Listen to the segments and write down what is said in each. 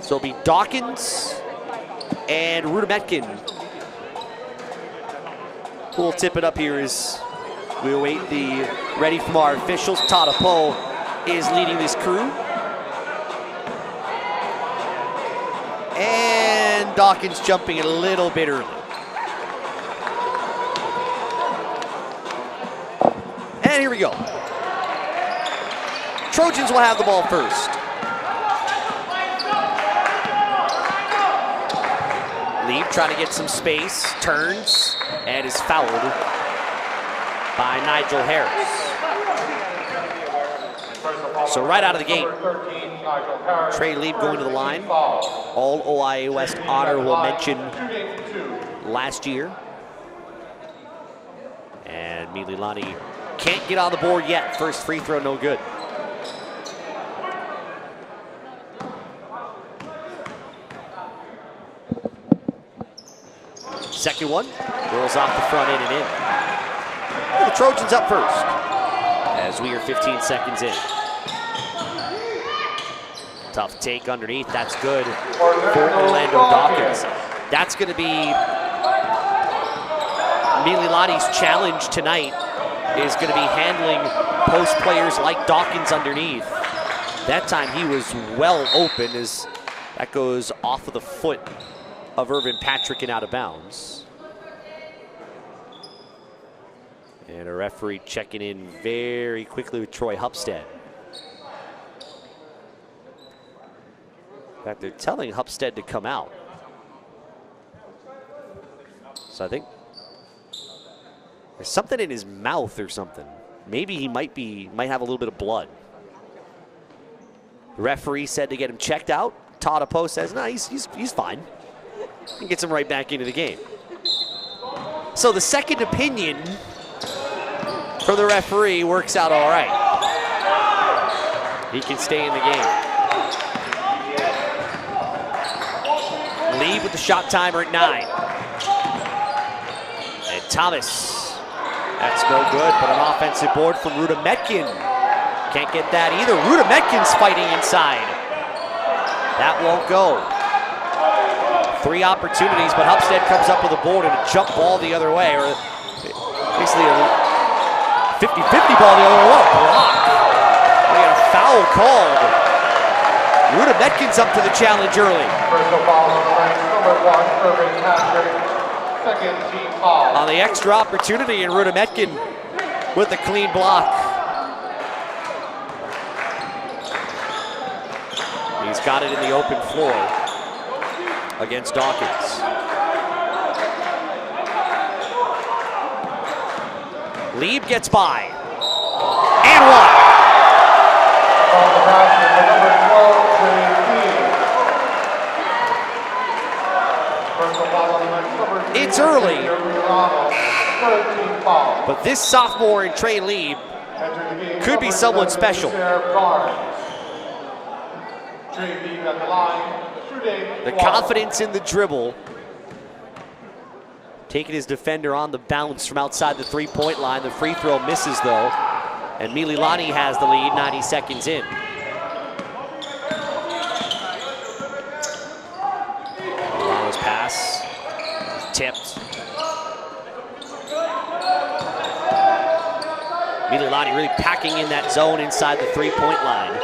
So it'll be Dawkins and Rudimetkin. We'll tip it up here as we await the ready from our officials. Tadapo is leading this crew. And Dawkins jumping a little bit early. And here we go. Trojans will have the ball first. Lieb trying to get some space, turns, and is fouled by Nigel Harris. So right out of the gate, Trey Lieb going to the line. All OIA West honorable mention last year. And Mililani can't get on the board yet. First free throw, no good. Second one, rolls off the front end and in. The Trojans up first, as we are 15 seconds in. Tough take underneath, that's good for Orlando Dawkins. That's gonna be Mililani's challenge tonight, is gonna be handling post players like Dawkins underneath. That time he was well open as that goes off of the foot of Irvin Patrick and out of bounds. And a referee checking in very quickly with Troy Hupstead. In fact, they're telling Hupstead to come out. So I think there's something in his mouth or something. Maybe he might have a little bit of blood. The referee said to get him checked out. Tadapo says, no, he's fine. And gets him right back into the game. So the second opinion for the referee works out all right. He can stay in the game. Lieb with the shot timer at 9. And Thomas, that's no good, but an offensive board from Rudimetkin. Can't get that either. Rudimetkin's fighting inside. That won't go. 3 opportunities, but Hupstead comes up with a board and a jump ball the other way, or basically a 50-50 ball the other way. What a block. We got a foul called. Rudimetkin's up to the challenge early. Personal foul on the right, number 1, Irvin Patrick. Second team foul. On the extra opportunity, and Rudimetkin with a clean block. He's got it in the open floor against Dawkins. Lieb gets by. And one. On the basket, number 12, Personal foul on the right, number 3, It's early. Third team foul. But this sophomore in Trey Lieb could be someone special. The confidence in the dribble. Taking his defender on the bounce from outside the three-point line. The free throw misses though. And Mililani has the lead 90 seconds in. Milano's pass is tipped. Mililani really packing in that zone inside the three-point line.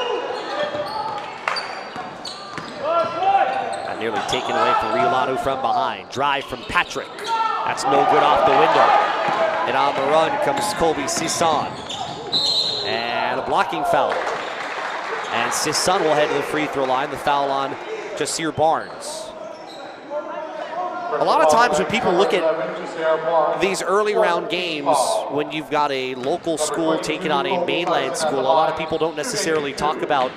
Nearly taken away from Iolani from behind. Drive from Patrick. That's no good off the window. And on the run comes Colby Sisson. And a blocking foul. And Sisson will head to the free throw line. The foul on Jasir Barnes. A lot of times when people look at these early round games, when you've got a local school taking on a mainland school, a lot of people don't necessarily talk about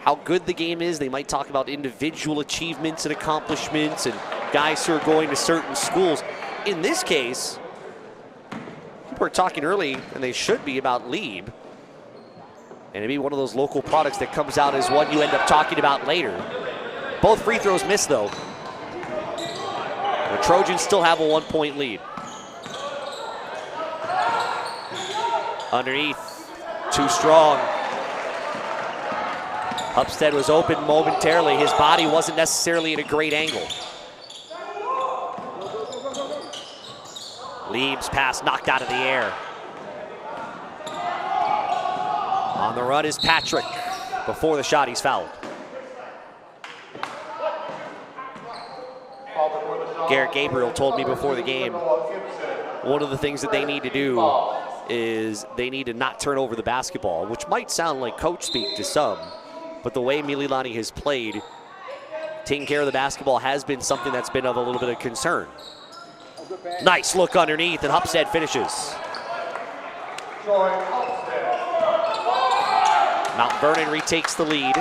how good the game is. They might talk about individual achievements and accomplishments and guys who are going to certain schools. In this case, people are talking early, and they should be, about Lieb. And it'd be one of those local products that comes out as one you end up talking about later. Both free throws missed though. The Trojans still have a 1-point lead. Underneath, too strong. Hupstead was open momentarily. His body wasn't necessarily at a great angle. Lieb's pass knocked out of the air. On the run is Patrick. Before the shot, he's fouled. Garrett Gabriel told me before the game, one of the things that they need to do is they need to not turn over the basketball, which might sound like coach speak to some, but the way Mililani has played, taking care of the basketball has been something that's been of a little bit of concern. Nice look underneath, and Hupstead finishes. Mount Vernon retakes the lead.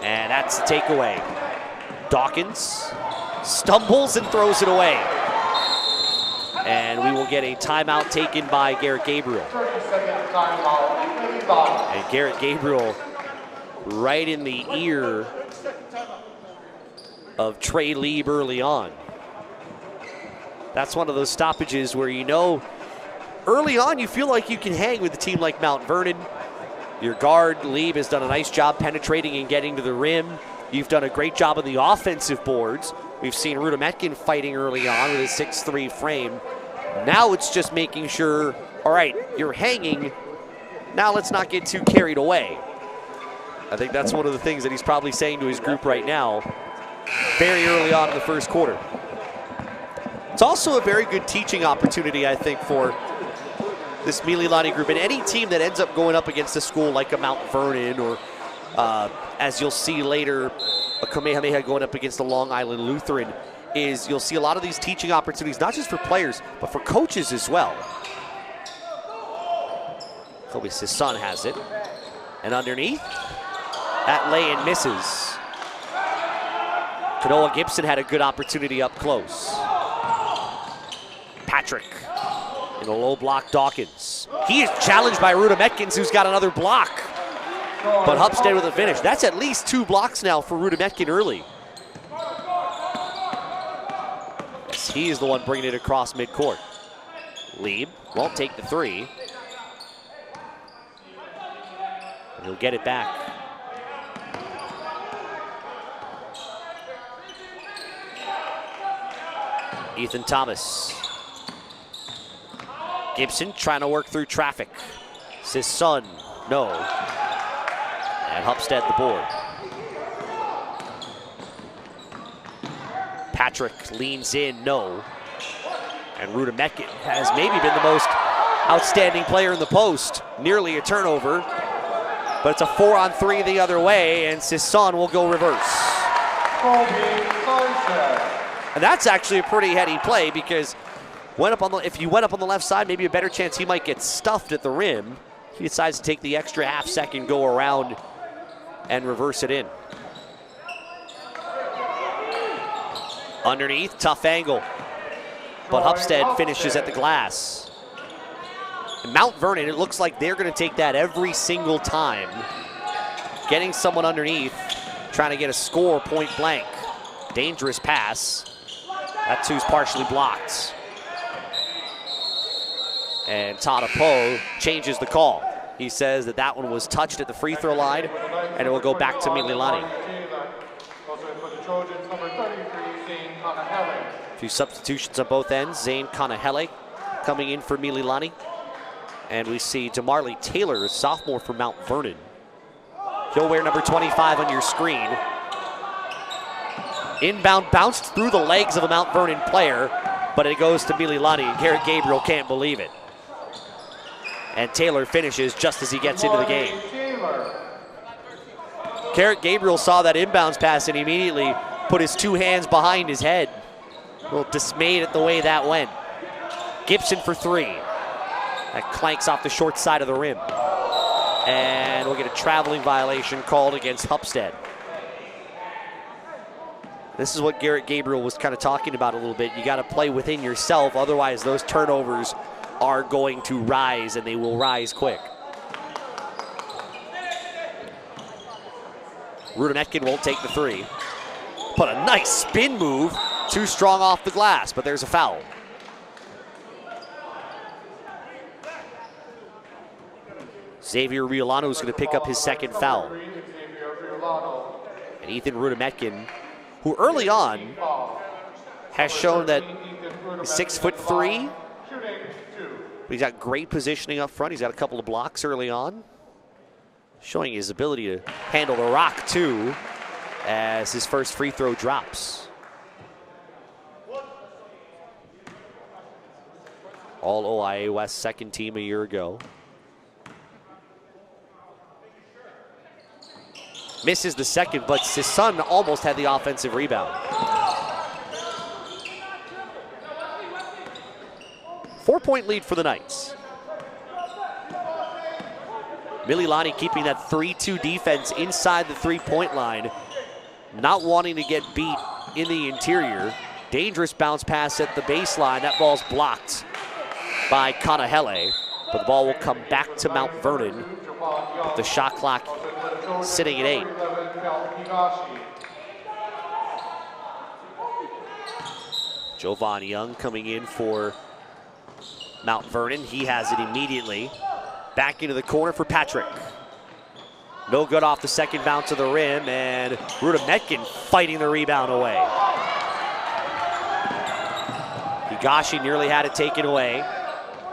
And that's the takeaway. Dawkins stumbles and throws it away. And we will get a timeout taken by Garrett Gabriel. 30-second timeout. And Garrett Gabriel right in the ear of Trey Lieb early on. That's one of those stoppages where you know early on you feel like you can hang with a team like Mount Vernon. Your guard, Lieb, has done a nice job penetrating and getting to the rim. You've done a great job on the offensive boards. We've seen Rudimetkin fighting early on with his 6'3" frame. Now it's just making sure, all right, you're hanging. Now let's not get too carried away. I think that's one of the things that he's probably saying to his group right now, very early on in the first quarter. It's also a very good teaching opportunity, I think, for this Mililani group. And any team that ends up going up against a school like a Mount Vernon or, as you'll see later, a Kamehameha going up against a Long Island Lutheran, is you'll see a lot of these teaching opportunities, not just for players, but for coaches as well. Kobe Sisson has it. And underneath, that lay-in misses. Kanoa Gibson had a good opportunity up close. Patrick in a low block, Dawkins. He is challenged by Rudimetkin, who's got another block. But Hupstead with a finish. That's at least 2 blocks now for Rudimetkin early. Yes, he is the one bringing it across midcourt. Lieb won't take the 3. And he'll get it back. Ethan Thomas. Gibson trying to work through traffic. Sisson, no. And Hupstead the board. Patrick leans in, no. And Rudimetkin has maybe been the most outstanding player in the post. Nearly a turnover. But it's a 4-on-3 the other way, and Sisson will go reverse. And that's actually a pretty heady play because if you went up on the left side, maybe a better chance he might get stuffed at the rim. He decides to take the extra half-second, go around, and reverse it in. Underneath, tough angle. But Hupstead finishes at the glass. And Mount Vernon, it looks like they're going to take that every single time. Getting someone underneath, trying to get a score point blank. Dangerous pass. That two's partially blocked. And Tadapo changes the call. He says that that one was touched at the free throw line, and it will go back to Mililani. A few substitutions on both ends. Zane Kanahele coming in for Mililani. And we see DeMarley Taylor, a sophomore from Mount Vernon. He'll wear number 25 on your screen. Inbound bounced through the legs of a Mount Vernon player, but it goes to Mililani, and Garrett Gabriel can't believe it. And Taylor finishes just as he gets into the game. Garrett Gabriel saw that inbounds pass and immediately put his 2 hands behind his head. A little dismayed at the way that went. Gibson for 3. That clanks off the short side of the rim. And we'll get a traveling violation called against Hupstead. This is what Garrett Gabriel was kind of talking about a little bit. You got to play within yourself, otherwise those turnovers are going to rise, and they will rise quick. Rudimetkin won't take the 3. But a nice spin move, too strong off the glass, but there's a foul. Xavier Iolani is going to pick up his second foul. And Ethan Rudimetkin, who early on has shown that he's 6'3", but he's got great positioning up front. He's got a couple of blocks early on, showing his ability to handle the rock too, as his first free throw drops. All OIA West second team a year ago. Misses the second, but Sisson almost had the offensive rebound. 4-point lead for the Knights. Mililani keeping that 3-2 defense inside the three-point line, not wanting to get beat in the interior. Dangerous bounce pass at the baseline. That ball's blocked by Kanahele, but the ball will come back to Mount Vernon with the shot clock sitting at 8. Jovan Young coming in for Mount Vernon. He has it immediately. Back into the corner for Patrick. No good off the second bounce of the rim, and Rudimetkin fighting the rebound away. Higashi nearly had it taken away.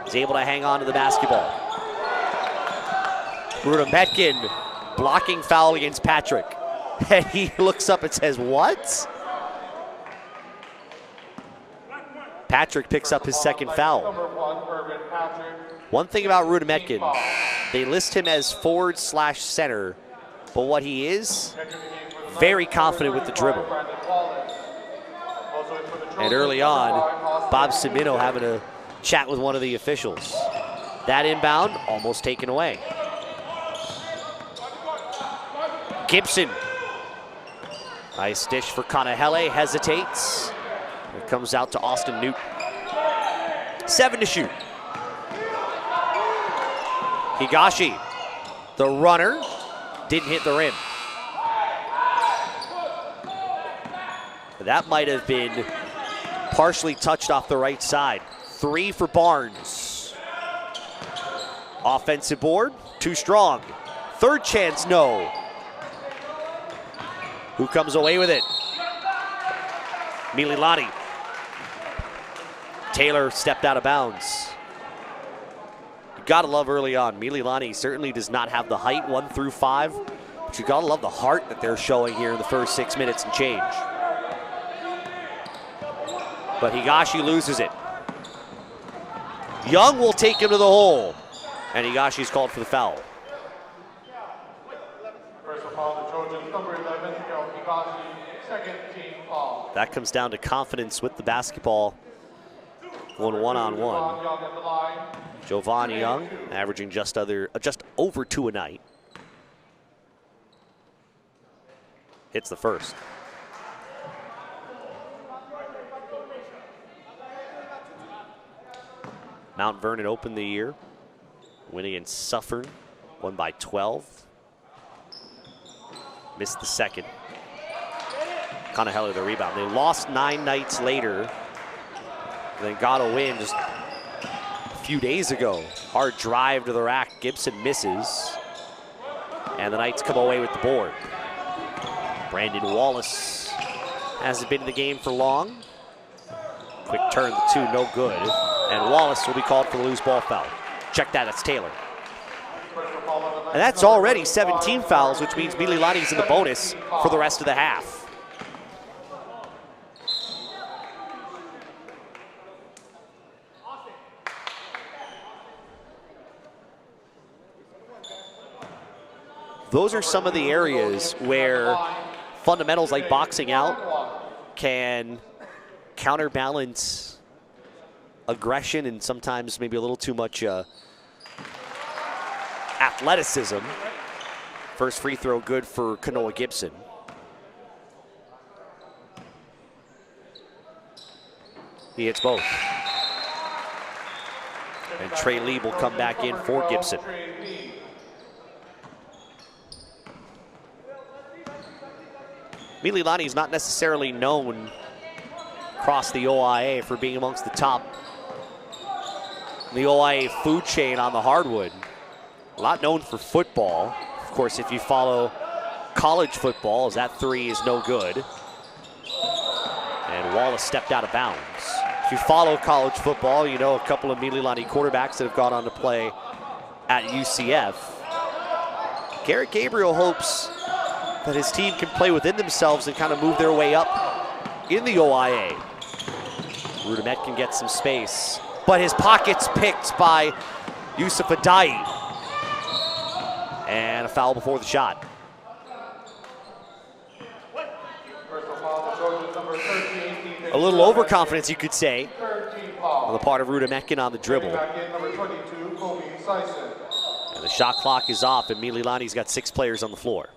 He's able to hang on to the basketball. Rudimetkin blocking foul against Patrick. And he looks up and says, what? Patrick picks up his second foul. One thing about Rudimetkin, they list him as forward/center, but what he is, very confident with the dribble. And early on, Bob Cimino having a chat with one of the officials. That inbound almost taken away. Gibson. Nice dish for Kanahele, hesitates. It comes out to Austin Newt. 7 to shoot. Higashi, the runner, didn't hit the rim. That might have been partially touched off the right side. 3 for Barnes. Offensive board, too strong. Third chance, no. Who comes away with it? Mililani. Taylor stepped out of bounds. You gotta love early on. Mililani certainly does not have the height 1 through 5, but you gotta love the heart that they're showing here in the first 6 minutes and change. But Higashi loses it. Young will take him to the hole, and Higashi's called for the foul. That comes down to confidence with the basketball. Going one-on-one. Jovan Young averaging just over 2 a night. Hits the first. Mount Vernon opened the year, winning against Suffern, won by 12. Missed the second. Kanahele the rebound. They lost 9 nights later, and then got a win just a few days ago. Hard drive to the rack. Gibson misses, and the Knights come away with the board. Brandon Wallace hasn't been in the game for long. Quick turn, the 2, no good. And Wallace will be called for the loose ball foul. Check that, that's Taylor. And that's already 17 fouls, which means Mililani's in the bonus for the rest of the half. Those are some of the areas where fundamentals like boxing out can counterbalance aggression and sometimes maybe a little too much athleticism. First free throw good for Kanoa Gibson. He hits both. And Trey Lee will come back in for Gibson. Mililani is not necessarily known across the OIA for being amongst the top in the OIA food chain on the hardwood. a lot known for football. Of course, if you follow college football, that three is no good. And Wallace stepped out of bounds. If you follow college football, you know a couple of Mililani quarterbacks that have gone on to play at UCF. Garrett Gabriel hopes that his team can play within themselves and kind of move their way up in the OIA. Rudimet can get some space, but his pocket's picked by Yusuf Adai. And a foul before the shot. A little overconfidence, you could say, on the part of Rudimetkin on the dribble. And the shot clock is off, and Mililani's got 6 players on the floor.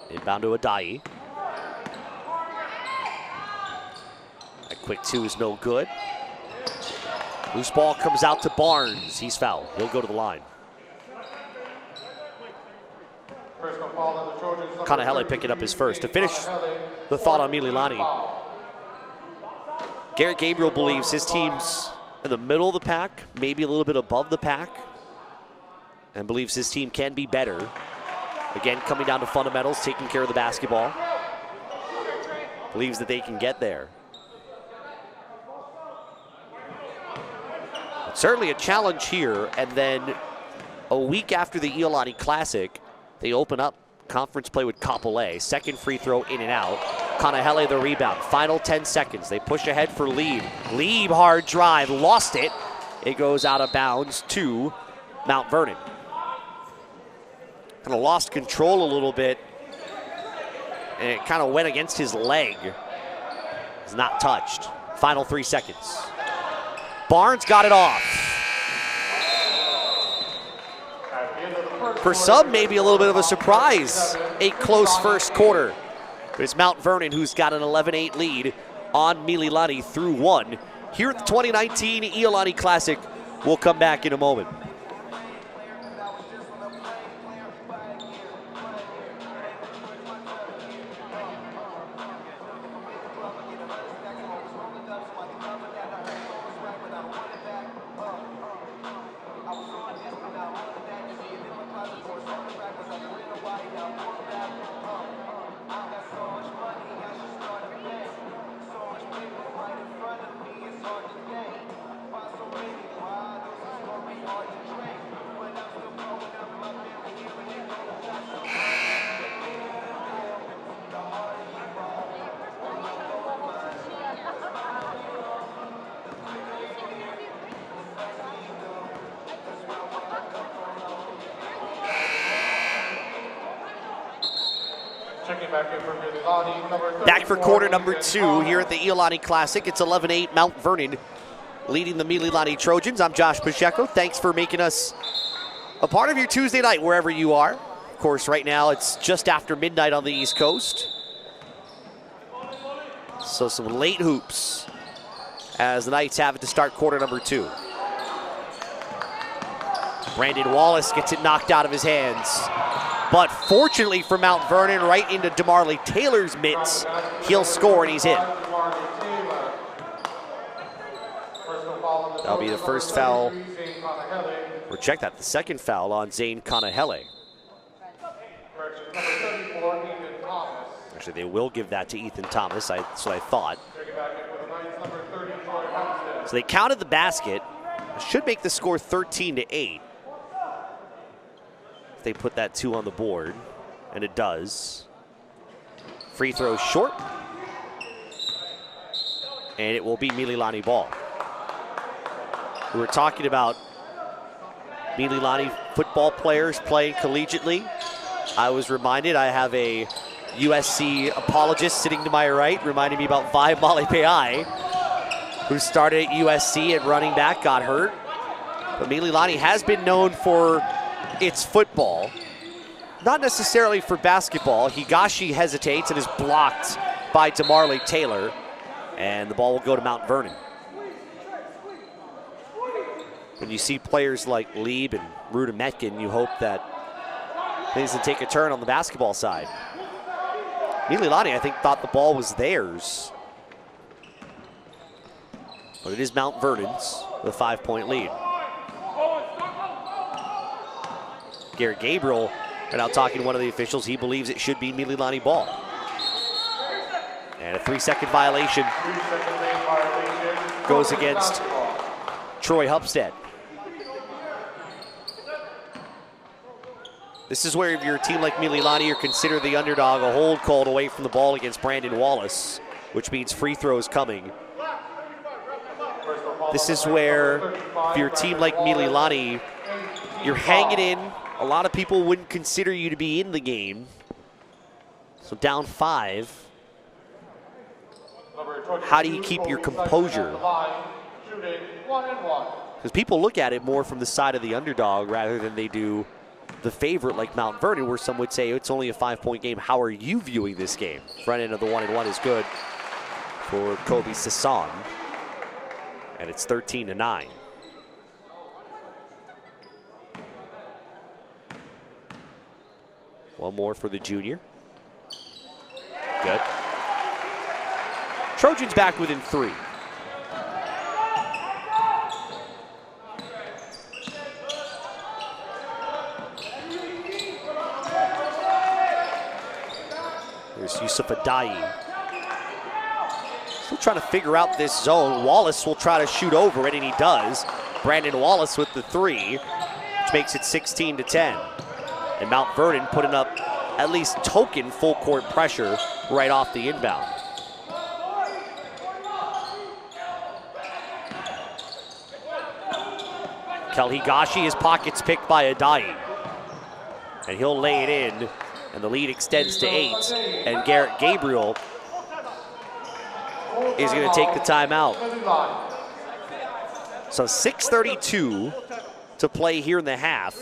Inbound to Adai. That quick 2 is no good. Loose ball comes out to Barnes. He's fouled. He'll go to the line. Kanahele picking up his first. To finish the thought on Mililani, Garrett Gabriel believes his team's in the middle of the pack, maybe a little bit above the pack, and believes his team can be better. Again, coming down to fundamentals, taking care of the basketball. Believes that they can get there. But certainly a challenge here, and then a week after the Iolani Classic, they open up conference play with Kapolei. Second free throw in and out. Kanahele the rebound. Final 10 seconds. They push ahead for Lieb. Lieb hard drive, lost it. It goes out of bounds to Mount Vernon. Kind of lost control a little bit, and it kind of went against his leg. It's not touched. Final 3 seconds. Barnes got it off. For some, maybe a little bit of a surprise. A close first quarter. But it's Mount Vernon who's got an 11-8 lead on Mililani through 1. Here at the 2019 Iolani Classic. We'll come back in a moment. Back for quarter number 2 here at the Iolani Classic. It's 11-8 Mount Vernon leading the Mililani Trojans. I'm Josh Pacheco. Thanks for making us a part of your Tuesday night wherever you are. Of course, right now it's just after midnight on the East Coast. So some late hoops as the Knights have it to start quarter number 2. Brandon Wallace gets it knocked out of his hands. But fortunately for Mount Vernon, right into DeMarley Taylor's mitts, he'll score and he's in. That'll be the first foul, or check that, the second foul on Zane Kanahele. Actually, they will give that to Ethan Thomas, that's what I thought. So they counted the basket. Should make the score 13-8. They put that 2 on the board, and it does. Free throw short, and it will be Mililani ball. We were talking about Mililani football players playing collegiately. I was reminded I have a USC apologist sitting to my right, reminding me about Vi Malepeai, who started at USC at running back, got hurt. But Mililani has been known for its football, not necessarily for basketball. Higashi hesitates and is blocked by DeMarley Taylor, and the ball will go to Mount Vernon. When you see players like Lieb and Rudimetkin, you hope that things will take a turn on the basketball side. Mililani, I think, thought the ball was theirs. But it is Mount Vernon's with a 5-point lead. Garrett Gabriel, and now talking to one of the officials, he believes it should be Mililani ball. And a 3-second violation goes against Troy Hupstead. This is where if you're a team like Mililani, you're considered the underdog, a hold called away from the ball against Brandon Wallace, which means free throws coming. This is where if you're a team like Mililani, you're hanging in. A lot of people wouldn't consider you to be in the game. So down 5. How do you keep your composure? Because people look at it more from the side of the underdog rather than they do the favorite like Mount Vernon, where some would say it's only a 5-point game. How are you viewing this game? Front end of the 1-and-1 is good for Kobe Sisson. And it's 13-9. One more for the junior. Good. Trojans back within 3. There's Yusuf Adayi. Still trying to figure out this zone. Wallace will try to shoot over it, and he does. Brandon Wallace with the 3, which makes it 16-10. And Mount Vernon putting up at least token full court pressure right off the inbound. Kel Higashi, his pockets picked by Adayi. And he'll lay it in, and the lead extends to 8. And Garrett Gabriel is going to take the timeout. So 6:32 to play here in the half.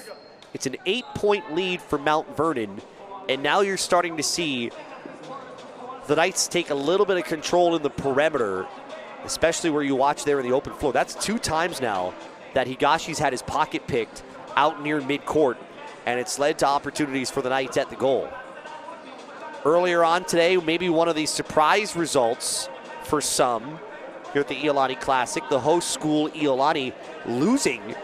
It's an 8-point lead for Mount Vernon, and now you're starting to see the Knights take a little bit of control in the perimeter, especially where you watch there in the open floor. That's 2 times now that Higashi's had his pocket picked out near midcourt, and it's led to opportunities for the Knights at the goal. Earlier on today, maybe one of these surprise results for some here at the Iolani Classic, the host school Iolani losing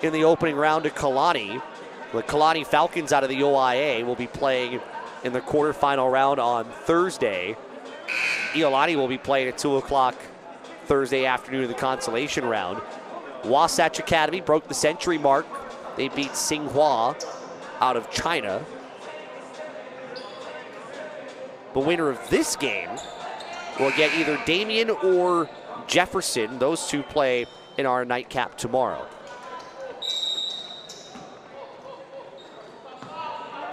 in the opening round to Kalani. The Kalani Falcons out of the OIA will be playing in the quarterfinal round on Thursday. Iolani will be playing at 2 o'clock Thursday afternoon in the consolation round. Wasatch Academy broke the century mark. They beat Tsinghua out of China. The winner of this game will get either Damien or Jefferson. Those 2 play in our nightcap tomorrow.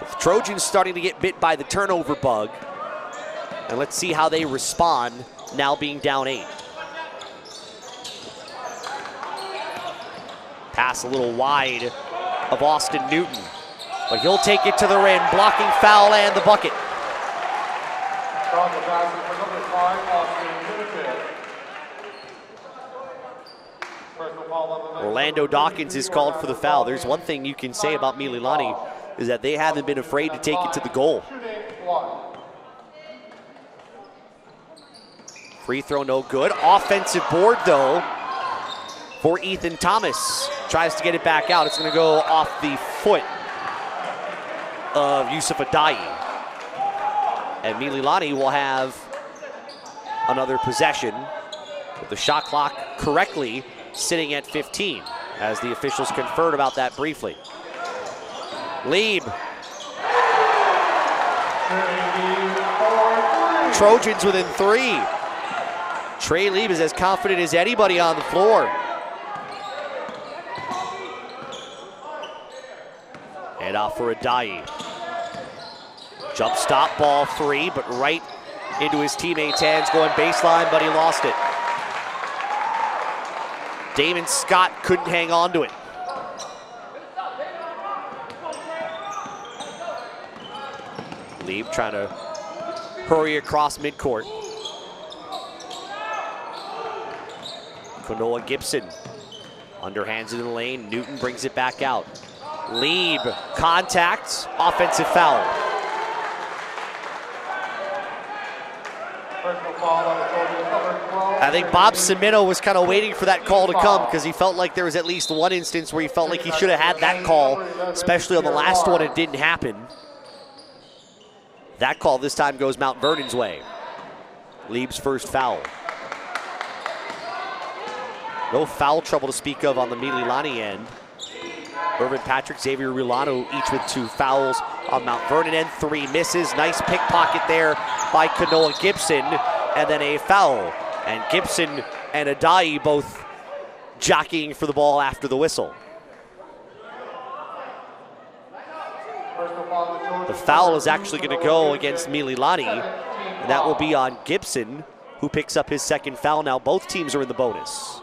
The Trojans starting to get bit by the turnover bug. And let's see how they respond now being down 8. Pass a little wide of Austin Newton, but he'll take it to the rim, blocking foul and the bucket. Orlando Dawkins is called for the foul. There's one thing you can say about Mililani is that they haven't been afraid to take it to the goal. Free throw no good. Offensive board though for Ethan Thomas. Tries to get it back out. It's going to go off the foot of Yusuf Adayi. And Mililani will have another possession with the shot clock correctly sitting at 15 as the officials conferred about that briefly. Lieb. Trojans within 3. Trey Lieb is as confident as anybody on the floor. And off for Adayi. Jump stop, ball 3, but right into his teammate's hands, going baseline, but he lost it. Damon Scott couldn't hang on to it. Lieb trying to hurry across midcourt. Konoa Gibson underhands it in the lane. Newton brings it back out. Lieb, contact, offensive foul. I think Bob Cimino was kind of waiting for that call to come because he felt like there was at least one instance where he felt like he should have had that call, especially on the last one. It didn't happen. That call this time goes Mount Vernon's way. Lieb's first foul. No foul trouble to speak of on the Mililani end. Irvin Patrick, Xavier Rulano, each with 2 fouls on Mount Vernon end. 3 misses. Nice pickpocket there by Kanoa Gibson. And then a foul. And Gibson and Adai both jockeying for the ball after the whistle. The foul is actually going to go against Mililani, and that will be on Gibson, who picks up his second foul. Now both teams are in the bonus.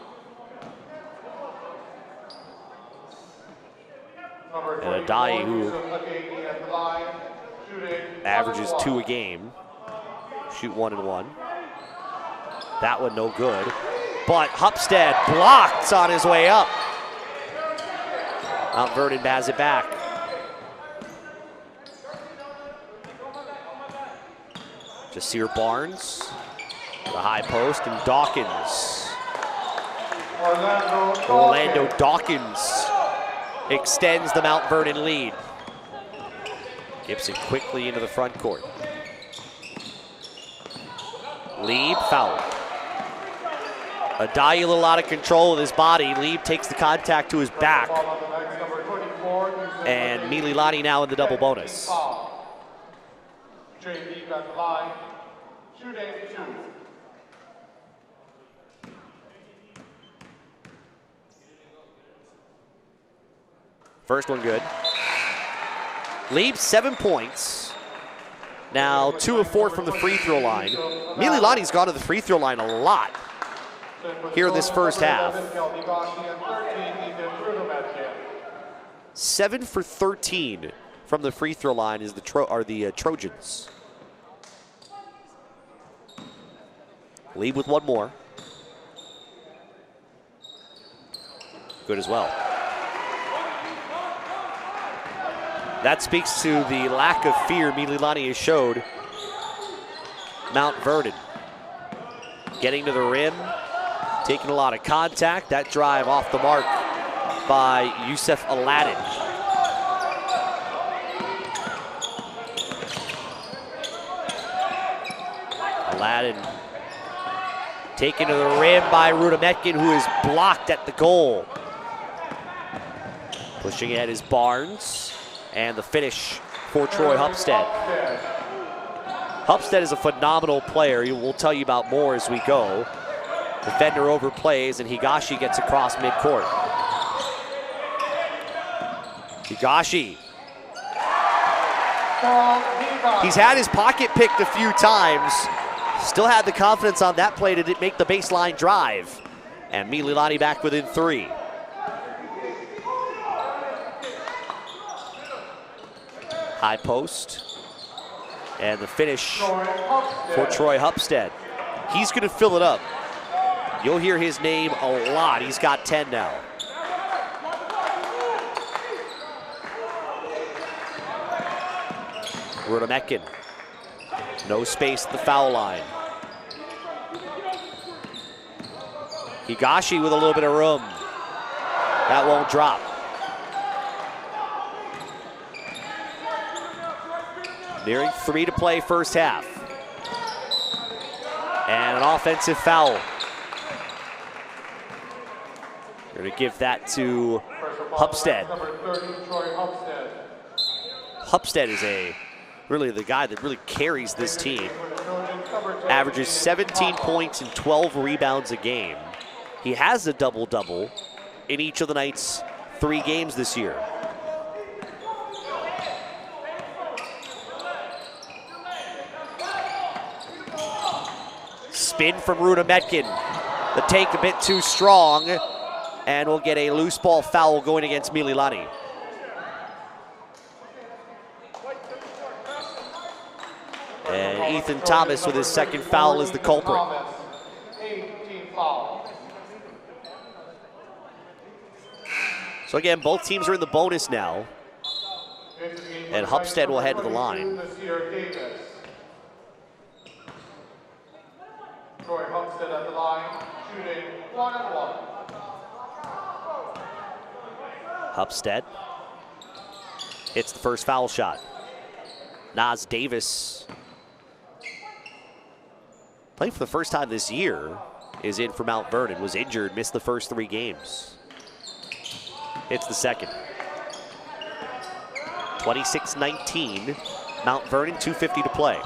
And Adai, who averages 2 a game, shoot 1 and 1. That one no good. But Hupstead blocked on his way up. Mount Vernon has it back. Jasir Barnes, the high post, and Dawkins. Orlando Dawkins extends the Mount Vernon lead. Gibson quickly into the front court. Lieb foul. Adai a little out of control with his body. Lieb takes the contact to his back. And Mililani now in the double bonus. JB at the line, shooting 2. First one good. Lieb 7 points. Now 2 of 4 from the free throw line. Mililani's gone to the free throw line a lot here in this first half. 7 for 13 from the free throw line is the Trojans. Lieb with 1 more. Good as well. That speaks to the lack of fear Mililani has showed Mount Vernon. Getting to the rim, taking a lot of contact. That drive off the mark by Yusuf Aladdin. Aladdin taken to the rim by Rudametkin, who is blocked at the goal. Pushing ahead is Barnes. And the finish for Troy Hupstead. Hupstead is a phenomenal player. We'll tell you about more as we go. Defender overplays, and Higashi gets across midcourt. Higashi. He's had his pocket picked a few times. Still had the confidence on that play to make the baseline drive. And Mililani back within 3. High post. And the finish for Troy Hupstead. He's going to fill it up. You'll hear his name a lot. He's got 10 now. Rudametkin. No space at the foul line. Higashi with a little bit of room. That won't drop. Nearing 3 to play first half. And an offensive foul. We're going to give that to Hupstead. Hupstead is really the guy that really carries this team. Averages 17 points and 12 rebounds a game. He has a double-double in each of the night's 3 games this year. Spin from Rudametkin. The take a bit too strong, and we'll get a loose ball foul going against Mililani. And Ethan Thomas with his second foul is the culprit. So again, both teams are in the bonus now. And Hupstead will head to the line. 1-1. Hupstead hits the first foul shot. Nas Davis, playing for the first time this year, is in for Mount Vernon. Was injured, missed the first 3 games. Hits the second. 26-19, Mount Vernon, 2:50 to play.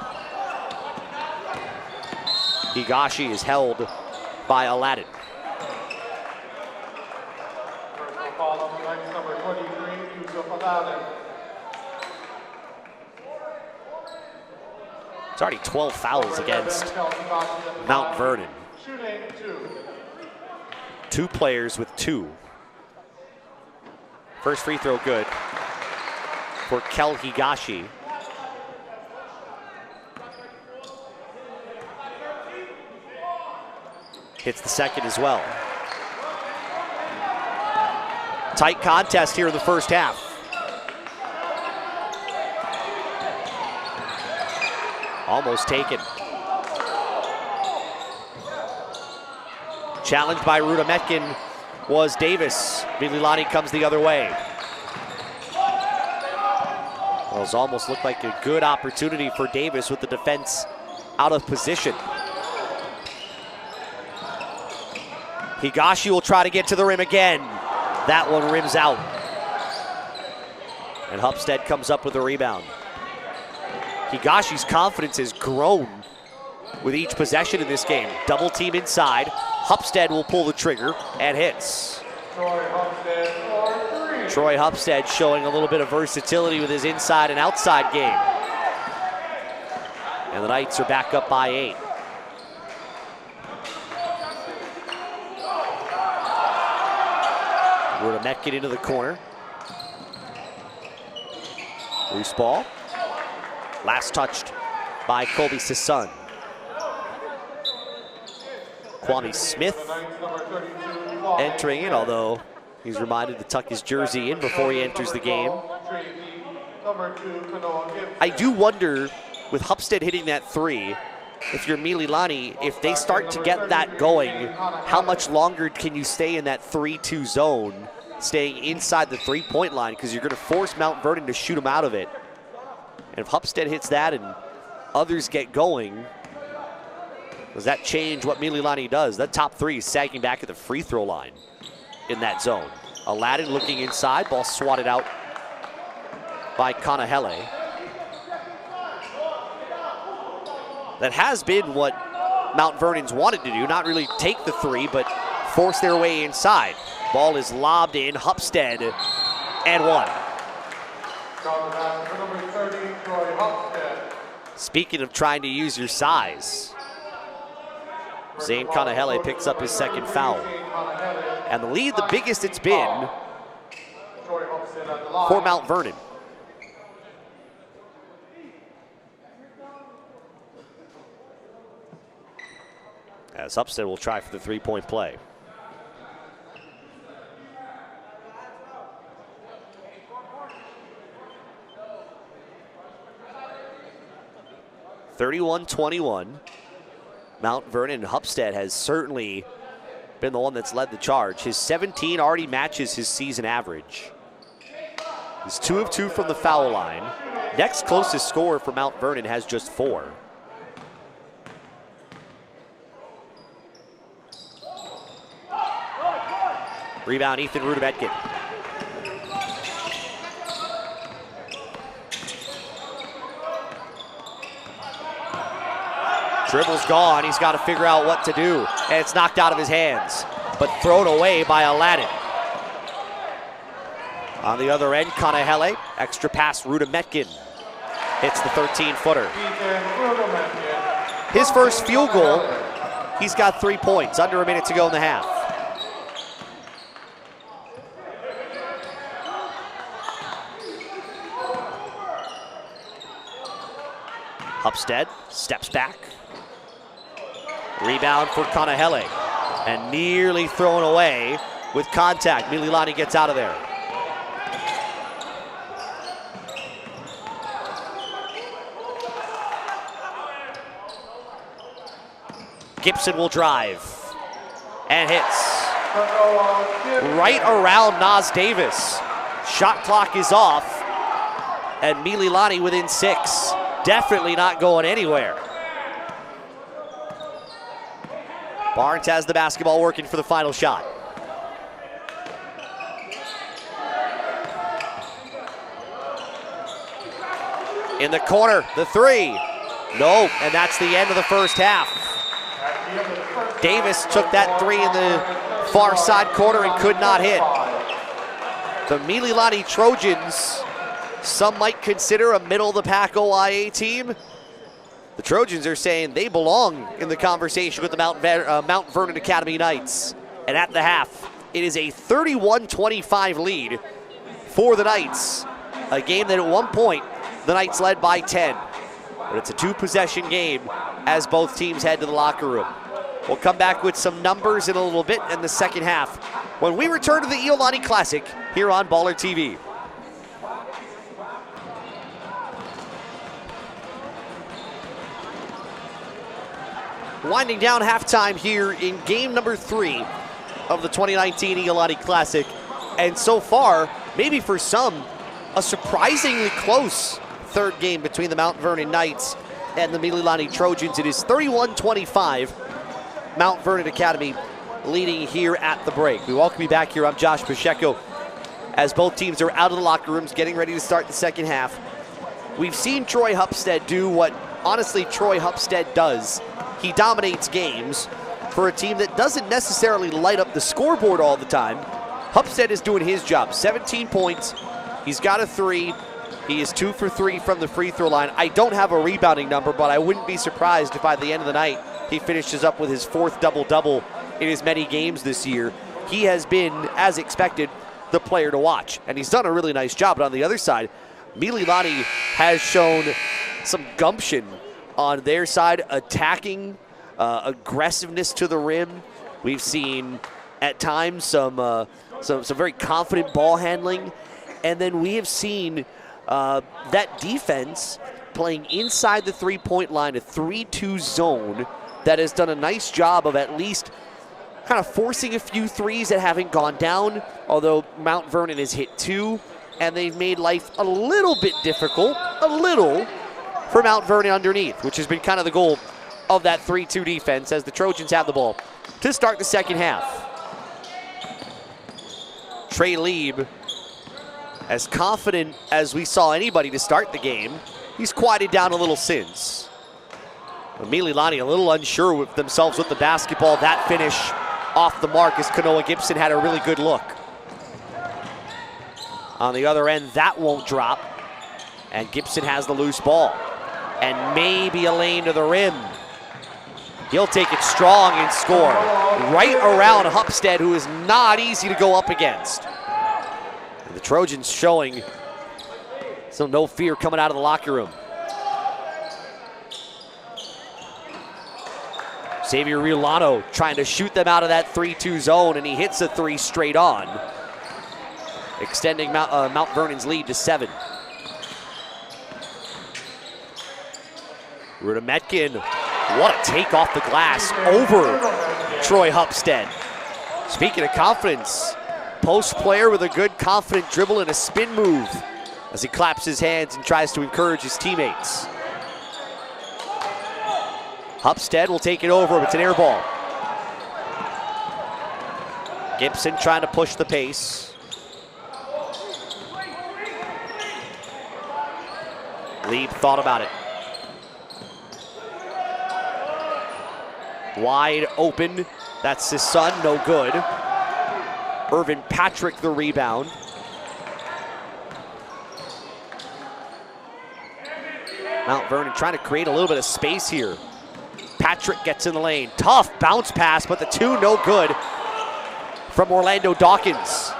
Higashi is held by Aladdin. Personal foul on the night, number 23, Yusuf Aladdin. It's already 12 fouls against Mount Vernon. Shooting 2. 2 players with 2. First free throw good for Kel Higashi. Hits the second as well. Tight contest here in the first half. Almost taken. Challenged by Rudametkin was Davis. Mililani comes the other way. Those almost looked like a good opportunity for Davis with the defense out of position. Higashi will try to get to the rim again. That one rims out. And Hupstead comes up with a rebound. Higashi's confidence has grown with each possession in this game. Double team inside. Hupstead will pull the trigger and hits. Troy Hupstead showing a little bit of versatility with his inside and outside game. And the Knights are back up by 8. Rudametkin into the corner. Loose ball. Last touched by Colby Sisson. Kwame Smith entering in, although he's reminded to tuck his jersey in before he enters the game. I do wonder, with Hupstead hitting that 3, if you're Mililani, if they start to get that going, how much longer can you stay in that 3-2 zone, staying inside the 3-point line, because you're going to force Mount Vernon to shoot him out of it. And if Hupstead hits that and others get going, does that change what Mililani does? That top 3 is sagging back at the free throw line in that zone. Aladdin looking inside, ball swatted out by Kanahele. That has been what Mount Vernon's wanted to do, not really take the 3, but force their way inside. Ball is lobbed in, Hupstead, and 1. Speaking of trying to use your size, Zane Kanahele picks up his second foul. And the lead, the biggest it's been for Mount Vernon. As Hupstead will try for the 3-point play. (31-21). Mount Vernon. Hupstead has certainly been the one that's led the charge. His 17 already matches his season average. He's 2 of 2 from the foul line. Next closest scorer for Mount Vernon has just 4. Rebound, Ethan Rudametkin. Dribble's gone, he's got to figure out what to do. And it's knocked out of his hands, but thrown away by Aladdin. On the other end, Kanahele, extra pass, Rudametkin. Hits the 13-footer. His first field goal, he's got 3 points, under a minute to go in the half. Hupstead steps back. Rebound for Kanahele, and nearly thrown away with contact. Mililani gets out of there. Gibson will drive. and hits. Right around Nas Davis. Shot clock is off, and Mililani within 6. Definitely not going anywhere. Barnes has the basketball working for the final shot. In the corner, the 3. No, and that's the end of the first half. Davis took that 3 in the far side corner and could not hit. The Mililani Trojans, some might consider a middle-of-the-pack OIA team. The Trojans are saying they belong in the conversation with the Mount Vernon Academy Knights. And at the half, it is a 31-25 lead for the Knights. A game that at one point, the Knights led by 10. But it's a 2-possession game as both teams head to the locker room. We'll come back with some numbers in a little bit in the second half when we return to the Iolani Classic here on BallerTV. Winding down halftime here in game number 3 of the 2019 Iolani Classic. And so far, maybe for some, a surprisingly close third game between the Mount Vernon Knights and the Mililani Trojans. It is 31-25, Mount Vernon Academy leading here at the break. We welcome you back here. I'm Josh Pacheco as both teams are out of the locker rooms getting ready to start the second half. We've seen Troy Hupstead do what, honestly, Troy Hupstead does. He dominates games for a team that doesn't necessarily light up the scoreboard all the time. Hupstead is doing his job. 17 points. He's got a 3. He is 2 for 3 from the free throw line. I don't have a rebounding number, but I wouldn't be surprised if by the end of the night he finishes up with his 4th double-double in as many games this year. He has been, as expected, the player to watch, and he's done a really nice job. But on the other side, Mililani has shown some gumption on their side, attacking, aggressiveness to the rim. We've seen at times some very confident ball handling, and then we have seen that defense playing inside the three-point line, a 3-2 zone that has done a nice job of at least kind of forcing a few threes that haven't gone down, although Mount Vernon has hit 2, and they've made life a little bit difficult, for Mount Vernon underneath, which has been kind of the goal of that 3-2 defense as the Trojans have the ball to start the second half. Trey Lieb, as confident as we saw anybody to start the game, he's quieted down a little since. Mililani a little unsure with themselves with the basketball. That finish off the mark as Kanoa Gibson had a really good look. On the other end, that won't drop, and Gibson has the loose ball. And maybe a lane to the rim. He'll take it strong and score. Right around Hupstead, who is not easy to go up against. And the Trojans showing some no fear coming out of the locker room. Xavier Riolano trying to shoot them out of that 3-2 zone, and he hits a 3 straight on, extending Mount Vernon's lead to 7. Rudametkin, what a take off the glass over Troy Hupstead. Speaking of confidence, post player with a good confident dribble and a spin move as he claps his hands and tries to encourage his teammates. Hupstead will take it over, but it's an air ball. Gibson trying to push the pace. Lieb thought about it. Wide open, that's his son, no good. Irvin Patrick the rebound. Mount Vernon trying to create a little bit of space here. Patrick gets in the lane, tough bounce pass, but the 2 no good from Orlando Dawkins.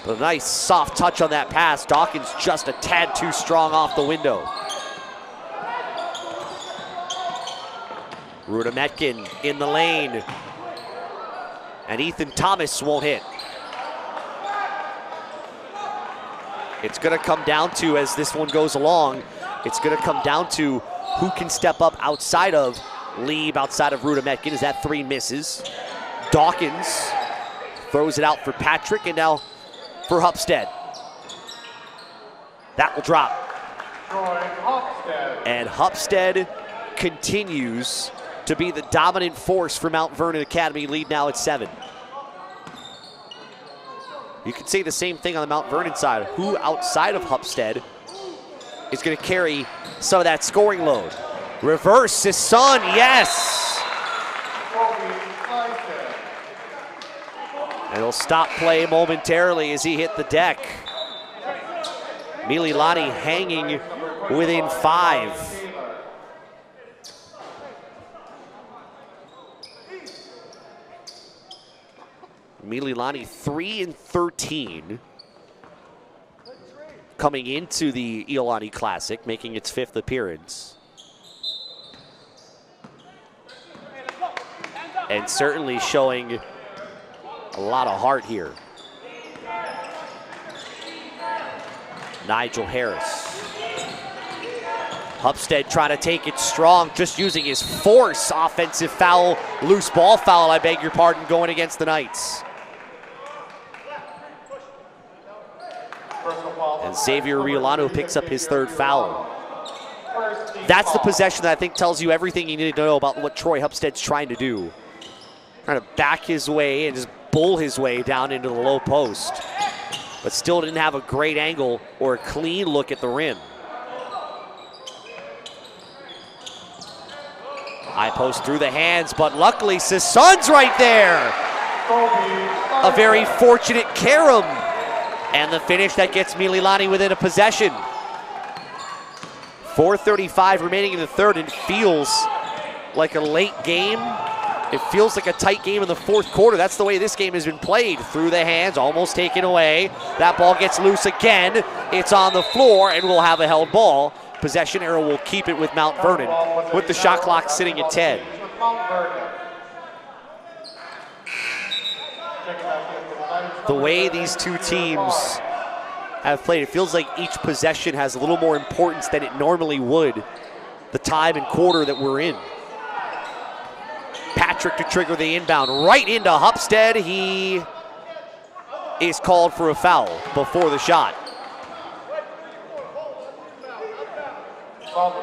But a nice soft touch on that pass. Dawkins just a tad too strong off the window. Rudametkin in the lane. And Ethan Thomas won't hit. It's gonna come down to, as this one goes along, it's gonna come down to who can step up outside of Lieb, outside of Rudametkin, as that 3 misses. Dawkins throws it out for Patrick, and now for Hupstead. That will drop. And Hupstead continues to be the dominant force for Mount Vernon Academy, lead now at 7. You can say the same thing on the Mount Vernon side. Who outside of Hupstead is going to carry some of that scoring load? Reverse, his son, yes! And he'll stop play momentarily as he hit the deck. Mililani hanging within 5. Mililani 3-13 coming into the Iolani Classic, making its 5th appearance. And certainly showing a lot of heart here. Nigel Harris. Hupstead trying to take it strong, just using his force. Offensive foul, loose ball foul, I beg your pardon, going against the Knights. And Xavier Riolano picks up his 3rd foul. That's the possession that I think tells you everything you need to know about what Troy Hupstead's trying to do. Trying to back his way and just bull his way down into the low post. But still didn't have a great angle or a clean look at the rim. High post through the hands, but luckily Sisson's right there. A very fortunate carom. And the finish that gets Mililani within a possession. 4:35 remaining in the 3rd, and it feels like a late game. It feels like a tight game in the 4th quarter. That's the way this game has been played. Through the hands, almost taken away. That ball gets loose again. It's on the floor, and we'll have a held ball. Possession arrow will keep it with Mount Vernon, with the shot clock sitting at 10. The way these two teams have played, it feels like each possession has a little more importance than it normally would the time and quarter that we're in. Patrick to trigger the inbound right into Hupstead. He is called for a foul before the shot.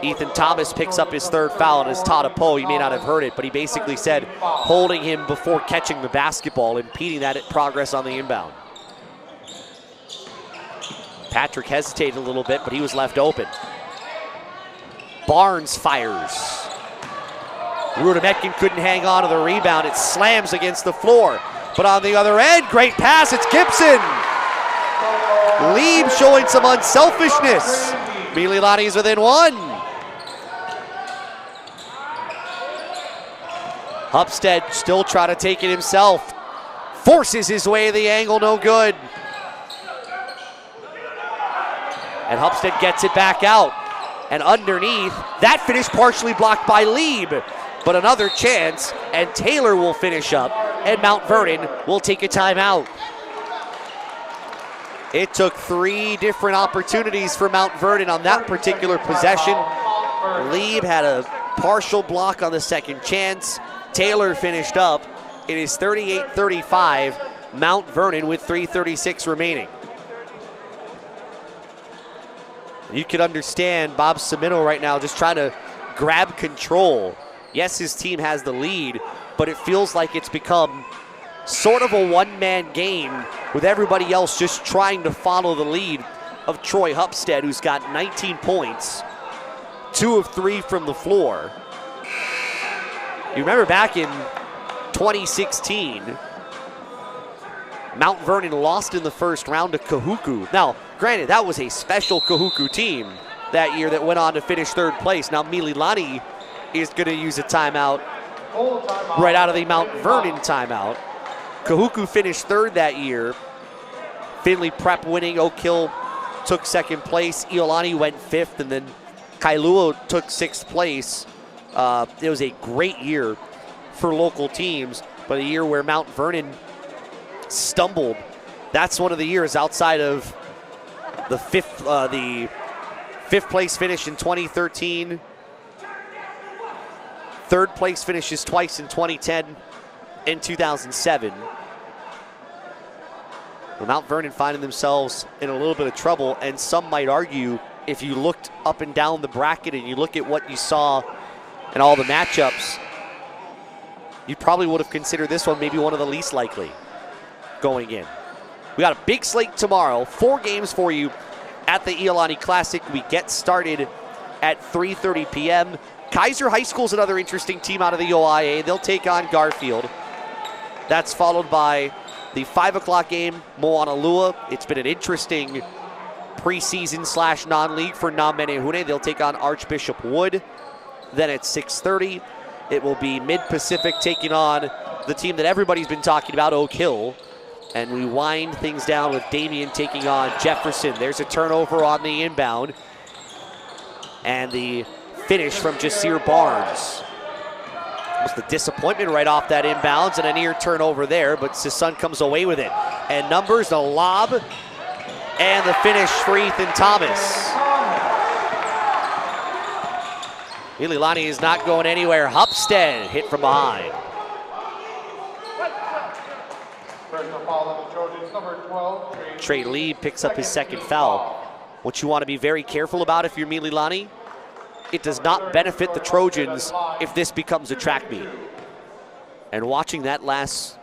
Ethan Thomas picks up his 3rd foul, and as Todd Poe, you may not have heard it, but he basically said holding him before catching the basketball, impeding that progress on the inbound. Patrick hesitated a little bit, but he was left open. Barnes fires. Rudimetkin couldn't hang on to the rebound. It slams against the floor. But on the other end, great pass, it's Gibson. Lieb showing some unselfishness. Mililani's within 1. Hupstead still trying to take it himself. Forces his way to the angle, no good. And Hupstead gets it back out. And underneath, that finish partially blocked by Lieb. But another chance, and Taylor will finish up, and Mount Vernon will take a timeout. It took 3 different opportunities for Mount Vernon on that particular possession. Lieb had a partial block on the second chance. Taylor finished up. It is 38-35, Mount Vernon with 3:36 remaining. You could understand Bob Cimino right now just trying to grab control. Yes, his team has the lead, but it feels like it's become sort of a one-man game with everybody else just trying to follow the lead of Troy Hupstead, who's got 19 points, 2 of 3 from the floor. You remember back in 2016, Mount Vernon lost in the first round to Kahuku. Now, granted, that was a special Kahuku team that year that went on to finish 3rd place. Now, Mililani is going to use a timeout right out of the Mount Vernon timeout. Kahuku finished 3rd that year. Finley Prep winning. Oak Hill took 2nd place. Iolani went 5th, and then Kailua took 6th place. It was a great year for local teams, but a year where Mount Vernon stumbled. That's one of the years outside of the 5th place finish in 2013. 3rd place finishes twice in 2010 in 2007. Well, Mount Vernon finding themselves in a little bit of trouble, and some might argue if you looked up and down the bracket and you look at what you saw in all the matchups, you probably would have considered this one maybe one of the least likely going in. We got a big slate tomorrow, 4 games for you at the Iolani Classic. We get started at 3:30 p.m. Kaiser High School is another interesting team out of the OIA. They'll take on Garfield. That's followed by the 5 o'clock game, Moanalua. It's been an interesting preseason / non-league for Namenehune. They'll take on Archbishop Wood. Then at 6:30, it will be Mid-Pacific taking on the team that everybody's been talking about, Oak Hill. And we wind things down with Damien taking on Jefferson. There's a turnover on the inbound. And the finish from Jasir Barnes. Was the disappointment right off that inbounds and a near turnover there, but Sisson comes away with it. And numbers, the lob, and the finish for Ethan Thomas. Mililani is not going anywhere. Hupstead hit from behind. Trey Lee picks up his second foul. What you want to be very careful about if you're Mililani, it does not benefit the Trojans if this becomes a track meet. And watching that last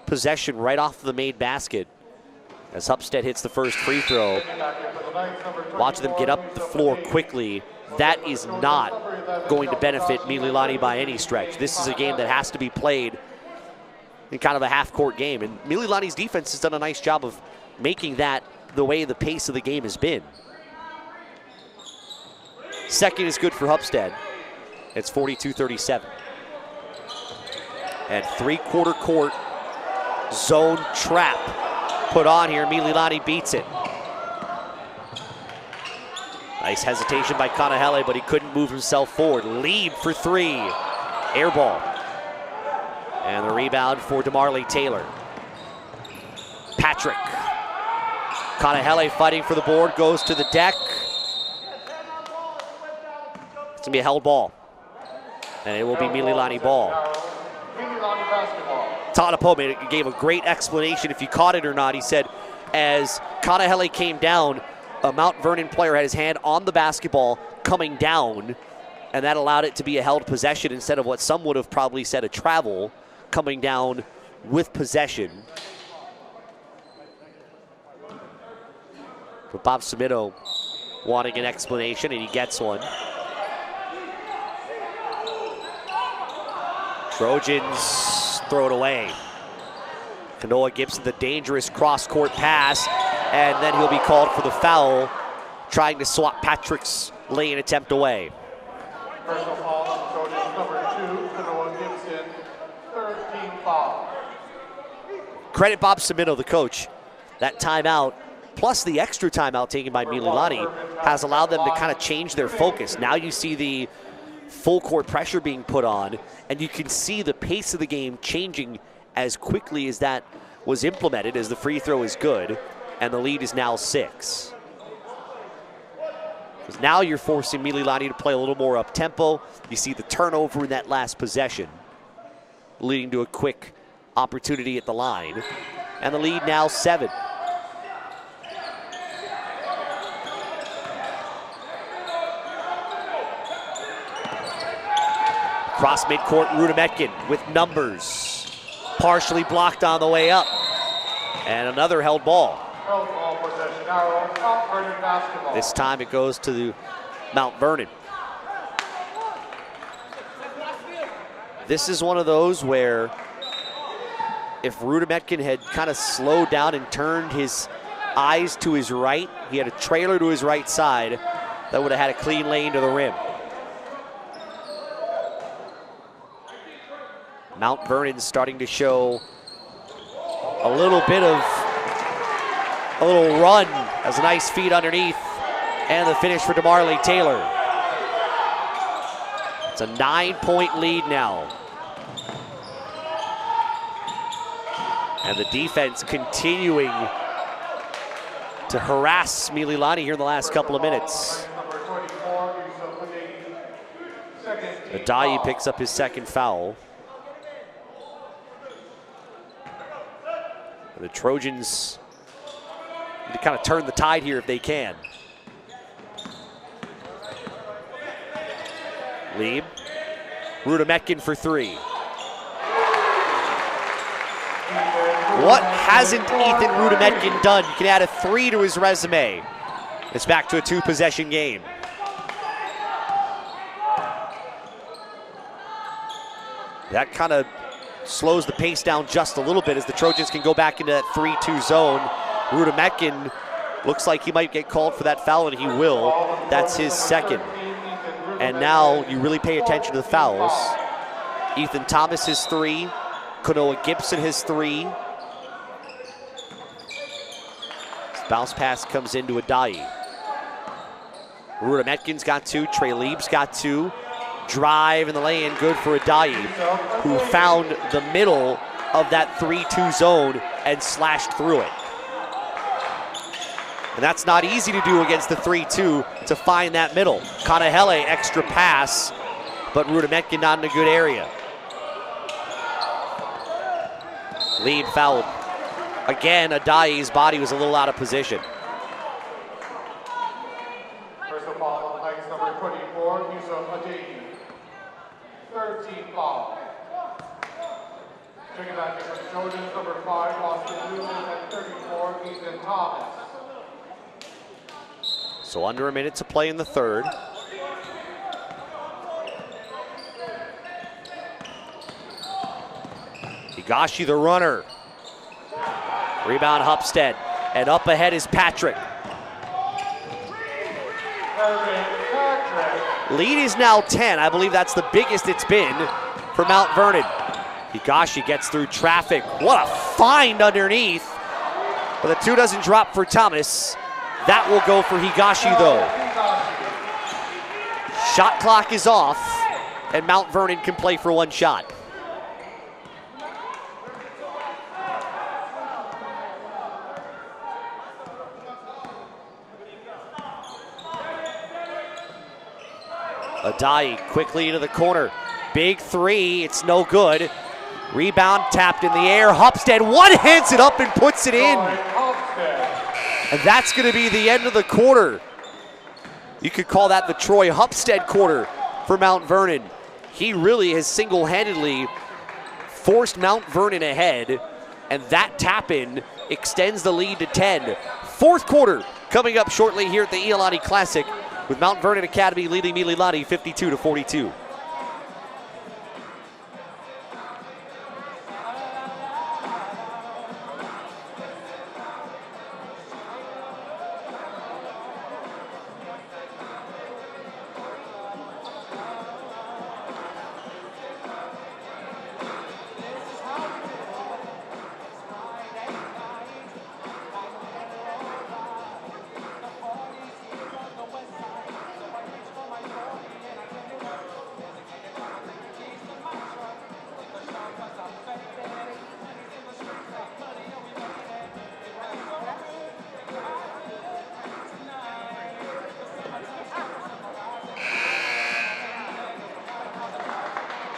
possession right off the made basket as Hupstead hits the first free throw, watch them get up the floor quickly. That is not going to benefit Mililani by any stretch. This is a game that has to be played in kind of a half-court game. And Mililani's defense has done a nice job of making that the way the pace of the game has been. Second is good for Hupstead. It's 42-37. And 3/4 court zone trap put on here. Mililani beats it. Nice hesitation by Kanahele, but he couldn't move himself forward. Lead for 3. Air ball. And the rebound for DeMarley Taylor. Patrick. Kanahele fighting for the board, goes to the deck. It's gonna be a held ball. And it will be Mililani ball. Tanapo gave a great explanation if you caught it or not. He said as Kanahele came down, a Mount Vernon player had his hand on the basketball coming down, and that allowed it to be a held possession instead of what some would have probably said a travel, coming down with possession. But Bob Cimino wanting an explanation, and he gets one. Trojans throw it away. Kanoa Gibson, the dangerous cross-court pass, and then he'll be called for the foul, trying to swat Patrick's lane attempt away. Personal foul on Trojans number 2, Kanoa Gibson, 3rd team foul. Credit Bob Cimino, the coach. That timeout, plus the extra timeout taken by Mililani, has allowed them to kind of change their focus. Now you see the full court pressure being put on, and you can see the pace of the game changing as quickly as that was implemented, as the free throw is good, and the lead is now 6. Because now you're forcing Mililani to play a little more up-tempo. You see the turnover in that last possession, leading to a quick opportunity at the line, and the lead now 7. Cross midcourt, Rudimetkin with numbers. Partially blocked on the way up. And another held ball. Held ball possession arrow, Mount Vernon basketball. This time it goes to the Mount Vernon. This is one of those where if Rudimetkin had kind of slowed down and turned his eyes to his right, he had a trailer to his right side, that would have had a clean lane to the rim. Mount Vernon's starting to show a little bit of a little run as a nice feed underneath, and the finish for DeMarley Taylor. It's a 9-point lead now. And the defense continuing to harass Mililani here in the last couple of minutes. Adayi picks up his second foul. The Trojans need to kind of turn the tide here if they can. Lieb. Rudimetkin for three. What hasn't Ethan Rudimetkin done? He can add a 3 to his resume. It's back to a 2-possession game. That kind of slows the pace down just a little bit as the Trojans can go back into that 3-2 zone. Rudimetkin looks like he might get called for that foul, and he will. That's his second. And now you really pay attention to the fouls. Ethan Thomas his 3. Kanoa Gibson his 3. Bounce pass comes into Adai. Rudimetkin's got 2. Trey Lieb's got 2. Drive in the lane, good for Adai, who found the middle of that 3-2 zone and slashed through it. And that's not easy to do against the 3-2, to find that middle. Kanahele, extra pass, but Rudimetkin not in a good area. Lieb fouled. Again, Adai's body was a little out of position. Personal foul on ice number 24, Yusuf Adai. 13 foul. Checking back in for the Trojans, number 5, Austin Newman, and 34, Ethan Thomas. So under a minute to play in the third. Higashi the runner. Rebound Hupstead, and up ahead is Patrick. Lead is now 10. I believe that's the biggest it's been for Mount Vernon. Higashi gets through traffic. What a find underneath. But the 2 doesn't drop for Thomas. That will go for Higashi though. Shot clock is off, and Mount Vernon can play for 1 shot. Adai quickly into the corner. Big 3, it's no good. Rebound tapped in the air. Hupstead one-hands it up and puts it in. And that's going to be the end of the quarter. You could call that the Troy Hupstead quarter for Mount Vernon. He really has single-handedly forced Mount Vernon ahead, and that tap-in extends the lead to 10. Fourth quarter coming up shortly here at the Iolani Classic, with Mount Vernon Academy leading Mililani 52-42.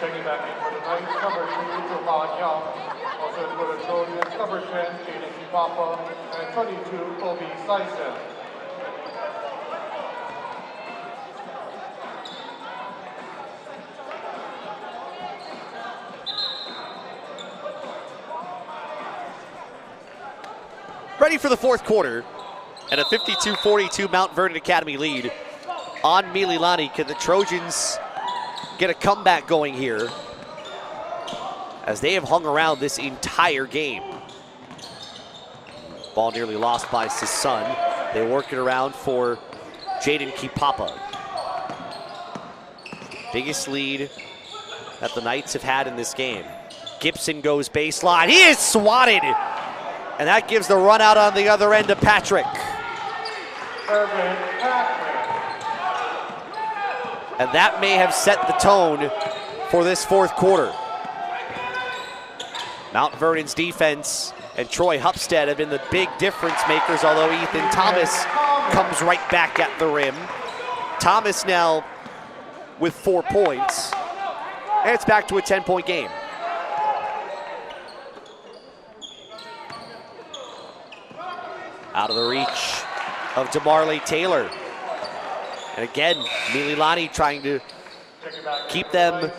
Checking back in for the Knights, number 2, Jovan Young. Also for the Trojans, number 10, Jaden Kipapa, and 22, Kobe Syson. Ready for the fourth quarter, and a 52-42 Mount Vernon Academy lead on Mililani. Can the Trojans get a comeback going here, as they have hung around this entire game? Ball nearly lost by Sisson. They work it around for Jaden Kipapa. Biggest lead that the Knights have had in this game. Gibson goes baseline. He is swatted, and that gives the run out on the other end to Patrick. And that may have set the tone for this fourth quarter. Mount Vernon's defense and Troy Hupstead have been the big difference makers, although Ethan Thomas comes right back at the rim. Thomas now with 4 points, and it's back to a 10-point game. Out of the reach of DeMarley Taylor. And again, Mililani trying to keep them.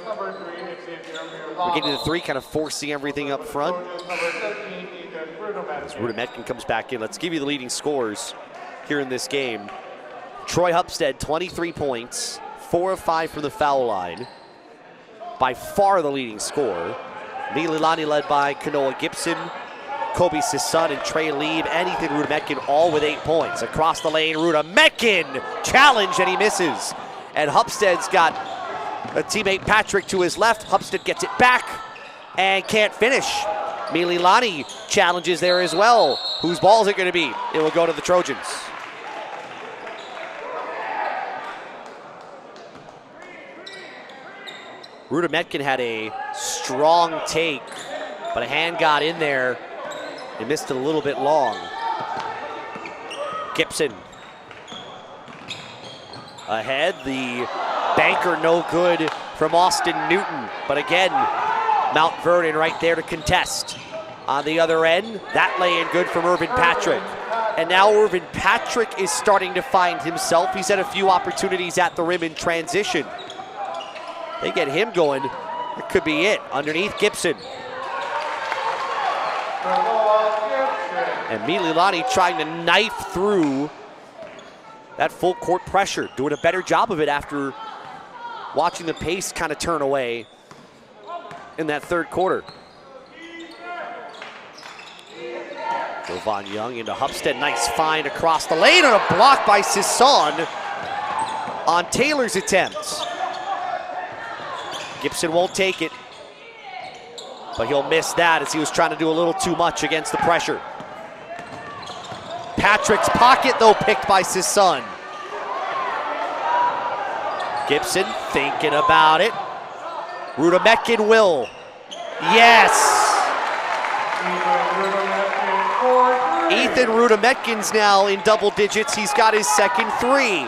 We're getting to the three, kind of forcing everything up front. As Rudimetkin comes back in. Let's give you the leading scores here in this game. Troy Hupstead, 23 points, 4 of 5 from the foul line. By far the leading scorer. Mililani led by Kanoa Gibson, Kobe Sisson, and Trey Lieb, and Ethan Rudimetkin, all with 8 points. Across the lane, Rudimetkin challenge, and he misses. And Hupstead's got a teammate Patrick to his left. Hupstead gets it back and can't finish. Mililani challenges there as well. Whose ball is it going to be? It will go to the Trojans. Rudimetkin had a strong take, but a hand got in there. He missed it a little bit long. Gibson ahead. The banker no good from Austin Newton. But again, Mount Vernon right there to contest. On the other end, that lay-in good from Irvin Patrick. And now Irvin Patrick is starting to find himself. He's had a few opportunities at the rim in transition. They get him going. It could be it. Underneath Gibson. And Mililani trying to knife through that full court pressure. Doing a better job of it after watching the pace kind of turn away in that third quarter. Jovan Young into Hupstead. Nice find across the lane and a block by Sisson on Taylor's attempt. Gibson won't take it, but he'll miss that as he was trying to do a little too much against the pressure. Patrick's pocket, though, picked by Sisson. Gibson thinking about it. Rudimetkin will. Yes! Ethan Rudimetkin's now in double digits. He's got his second three.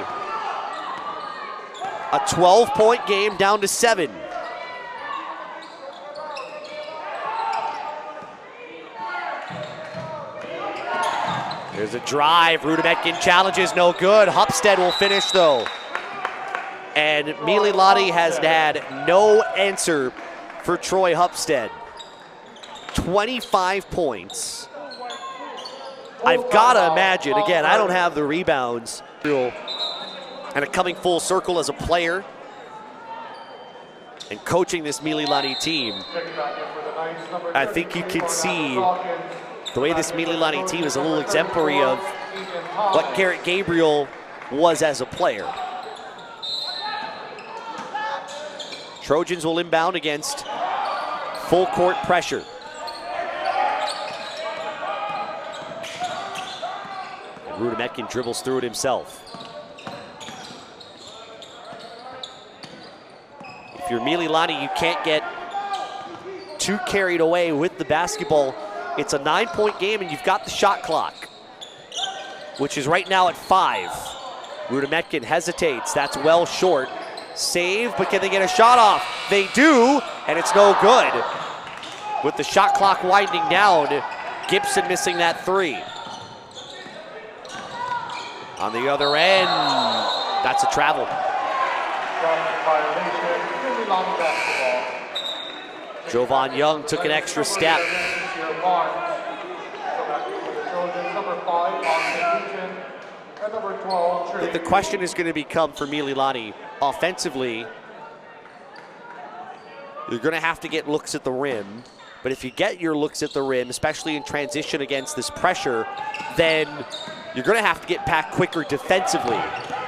A 12-point game down to 7. There's a drive. Rudimetkin challenges, no good. Hupstead will finish though. And Mililani has had no answer for Troy Hupstead. 25 points. I've got to imagine, again, I don't have the rebounds, and a coming full circle as a player and coaching this Mililani team. I think you can see the way this Mililani team is a little exemplary of what Garrett Gabriel was as a player. Trojans will inbound against full court pressure. And Rudimetkin dribbles through it himself. If you're Mililani, you can't get too carried away with the basketball. It's a 9-point game and you've got the shot clock, which is right now at 5. Rudimetkin hesitates, that's well short. Save, but can they get a shot off? They do, and it's no good. With the shot clock winding down, Gibson missing that 3. On the other end, that's a travel. Jovan Young took an extra step. The question is going to become for Mililani, offensively, you're going to have to get looks at the rim, but if you get your looks at the rim, especially in transition against this pressure, then you're going to have to get back quicker defensively.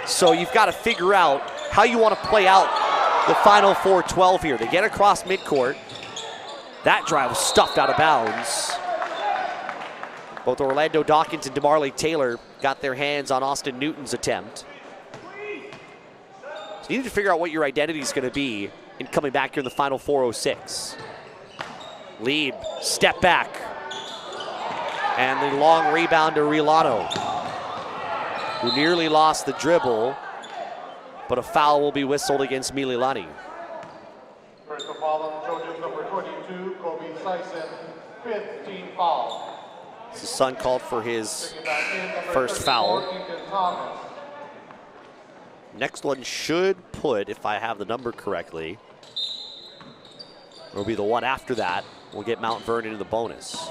So you've got to figure out how you want to play out the final 4-12 here. They get across midcourt. That drive was stuffed out of bounds. Both Orlando Dawkins and DeMarley Taylor got their hands on Austin Newton's attempt. So you need to figure out what your identity is going to be in coming back here in the final 4:06. Lieb, step back. And the long rebound to Rilano, who nearly lost the dribble, but a foul will be whistled against Mililani. First foul on Trojans number 22, Kobe Sison, 5th team foul. Son called for his first foul. Next one should put, if I have the number correctly, it'll be the one after that. We'll get Mount Vernon in the bonus.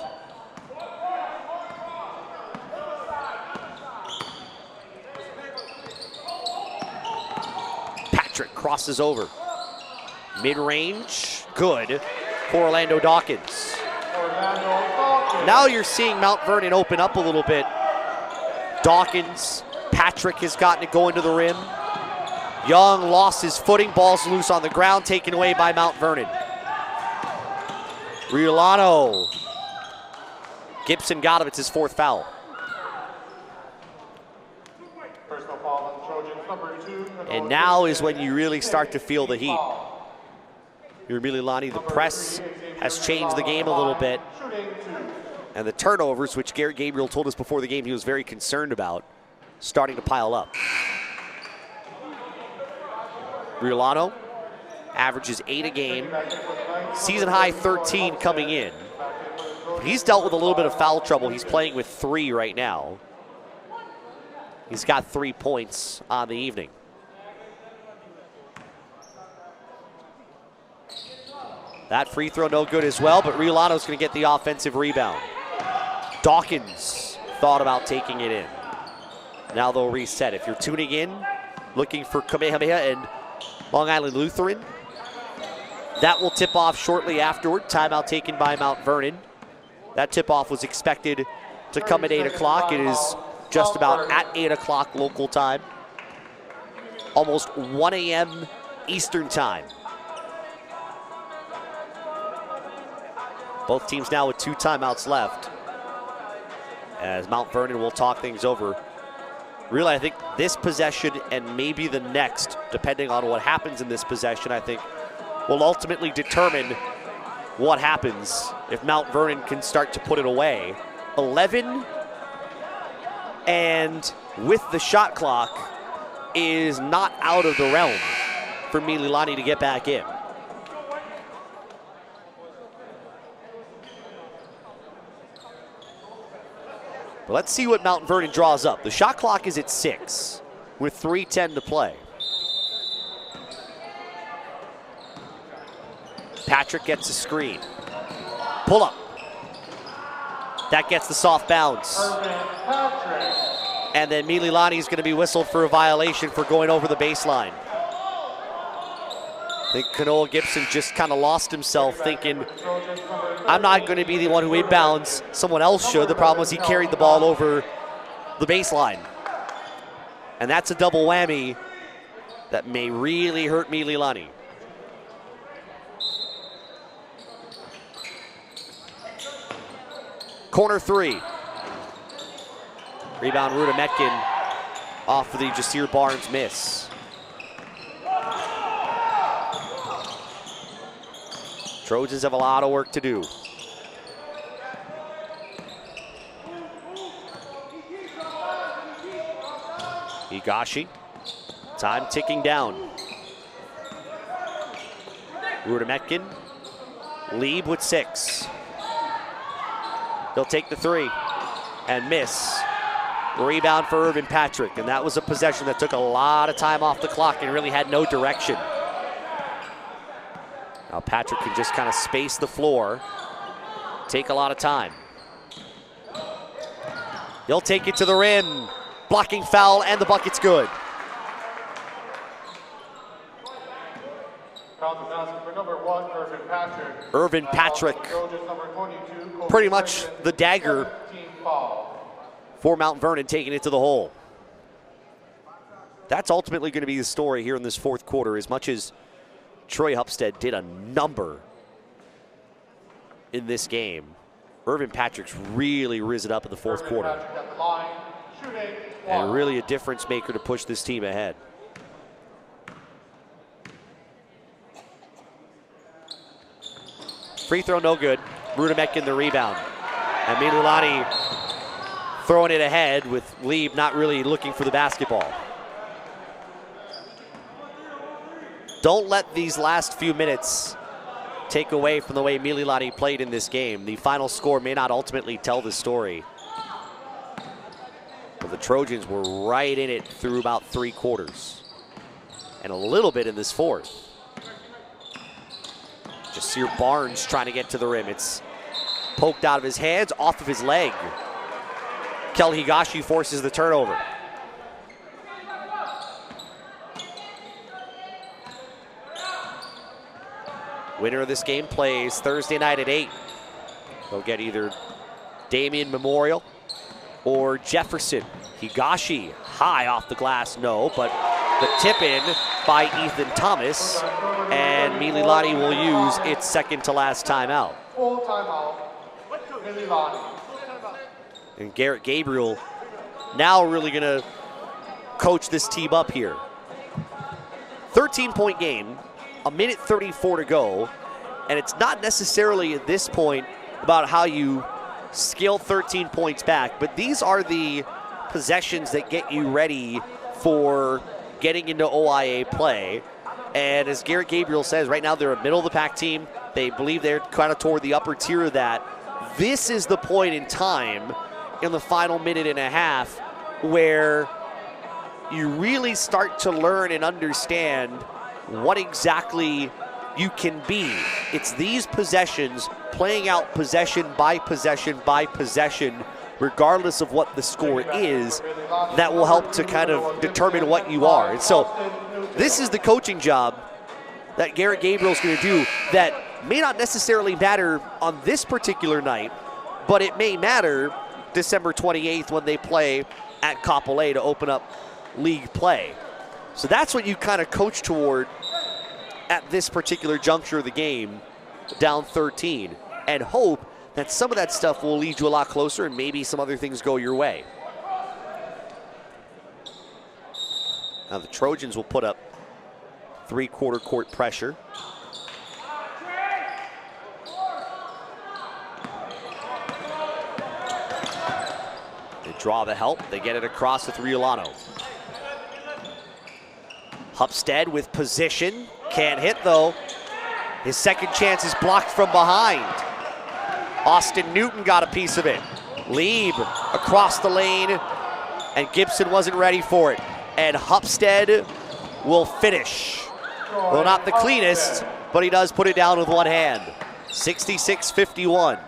Patrick crosses over. Mid-range, good for Orlando Dawkins. Now you're seeing Mount Vernon open up a little bit. Dawkins, Patrick has gotten it going to the rim. Young lost his footing, ball's loose on the ground, taken away by Mount Vernon. Iolani. Gibson got him, it's his fourth foul. Personal foul on Trojans, number 2. And now is when you really start to feel the heat. Your Mililani, the press has changed the game a little bit. And the turnovers, which Garrett Gabriel told us before the game he was very concerned about, starting to pile up. Iolani averages 8 a game. Season high 13 coming in. He's dealt with a little bit of foul trouble. He's playing with 3 right now. He's got 3 points on the evening. That free throw no good as well, but Iolani's going to get the offensive rebound. Dawkins thought about taking it in. Now they'll reset. If you're tuning in, looking for Kamehameha and Long Island Lutheran, that will tip off shortly afterward. Timeout taken by Mount Vernon. That tip-off was expected to come at 8 o'clock. It is just about at 8 o'clock local time. Almost 1 a.m. Eastern time. Both teams now with 2 timeouts left. As Mount Vernon will talk things over. Really, I think this possession and maybe the next, depending on what happens in this possession, I think will ultimately determine what happens if Mount Vernon can start to put it away. 11, and with the shot clock, is not out of the realm for Mililani to get back in. But let's see what Mount Vernon draws up. The shot clock is at 6 with 3:10 to play. Patrick gets a screen. Pull up. That gets the soft bounce. And then Mililani is going to be whistled for a violation for going over the baseline. I think Kanoa Gibson just kind of lost himself thinking, I'm not going to be the one who inbounds. Someone else should. The problem was he carried the ball over the baseline. And that's a double whammy that may really hurt Mililani. Corner 3. Rebound Rudametkin off of the Jasir Barnes miss. Trojans have a lot of work to do. Higashi, time ticking down. Rudametkin, Lieb with 6. He'll take the 3 and miss. Rebound for Irvin Patrick, and that was a possession that took a lot of time off the clock and really had no direction. Now Patrick can just kind of space the floor, take a lot of time. He'll take it to the rim, blocking foul, and the bucket's good. Irvin Patrick, pretty much the dagger for Mount Vernon, taking it to the hole. That's ultimately going to be the story here in this fourth quarter. As much as Troy Hupstead did a number in this game, Irvin Patrick's really risen up in the fourth quarter. And really a difference maker to push this team ahead. Free throw no good. Rudametkin the rebound. And Mililani throwing it ahead with Lieb not really looking for the basketball. Don't let these last few minutes take away from the way Mililani played in this game. The final score may not ultimately tell the story. But the Trojans were right in it through about 3 quarters. And a little bit in this fourth. Jasir Barnes trying to get to the rim. It's poked out of his hands, off of his leg. Kel Higashi forces the turnover. Winner of this game plays Thursday night at 8. They'll get either Damien Memorial or Jefferson. Higashi high off the glass, no, but the tip in by Ethan Thomas, and Mililani will use its second to last timeout. Full timeout, Mililani. And Garrett Gabriel now really gonna coach this team up here. 13-point game, 1:34 to go, and it's not necessarily at this point about how you scale 13 points back, but these are the possessions that get you ready for getting into OIA play. And as Garrett Gabriel says, right now they're a middle-of-the-pack team. They believe they're kind of toward the upper tier of that. This is the point in time in the final minute and a half where you really start to learn and understand what exactly you can be. It's these possessions, playing out possession by possession by possession, regardless of what the score is, that will help to kind of determine what you are. And so this is the coaching job that Garrett Gabriel's going to do that may not necessarily matter on this particular night, but it may matter December 28th when they play at Kapolei to open up league play. So that's what you kind of coach toward at this particular juncture of the game, down 13, and hope that some of that stuff will lead you a lot closer and maybe some other things go your way. Now the Trojans will put up 3-quarter court pressure. They draw the help, they get it across with Riolano. Hupstead with position, can't hit though. His second chance is blocked from behind. Austin Newton got a piece of it. Lieb across the lane, and Gibson wasn't ready for it. And Hupstead will finish. Well, not the cleanest, but he does put it down with one hand. 66-51.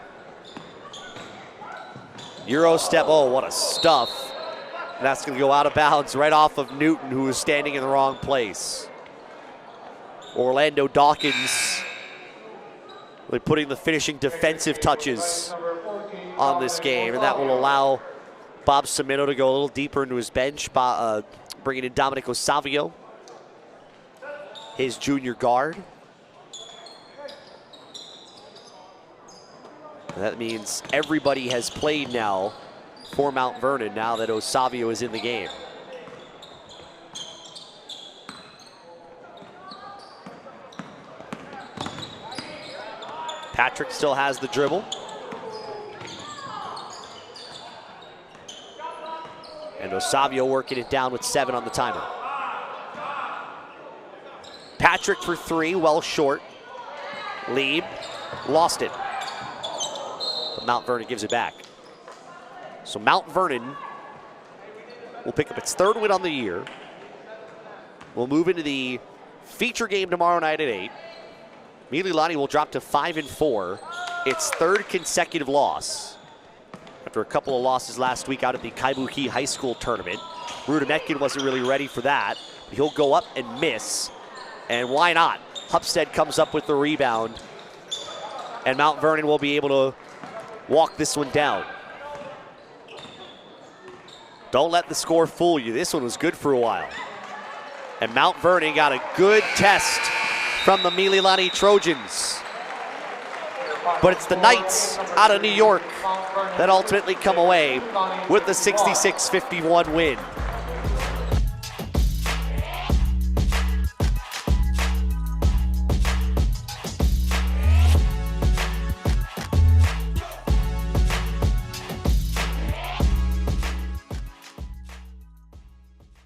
Euro step, oh, what a stuff. And that's gonna go out of bounds right off of Newton, who was standing in the wrong place. Orlando Dawkins really putting the finishing defensive touches on this game, and that will allow Bob Cimino to go a little deeper into his bench, bringing in Dominico Savio, his junior guard. And that means everybody has played now for Mount Vernon now that Osavio is in the game. Patrick still has the dribble. And Osavio working it down with 7 on the timer. Patrick for 3, well short. Lieb lost it. But Mount Vernon gives it back. So Mount Vernon will pick up its 3rd win on the year. We'll move into the feature game tomorrow night at 8. Mililani will drop to 5-4, its 3rd consecutive loss. After a couple of losses last week out at the Kaibuki High School tournament. Rudimetkin wasn't really ready for that. He'll go up and miss, and why not? Hupstead comes up with the rebound, and Mount Vernon will be able to walk this one down. Don't let the score fool you. This one was good for a while. And Mount Vernon got a good test from the Mililani Trojans. But it's the Knights out of New York that ultimately come away with the 66-51 win.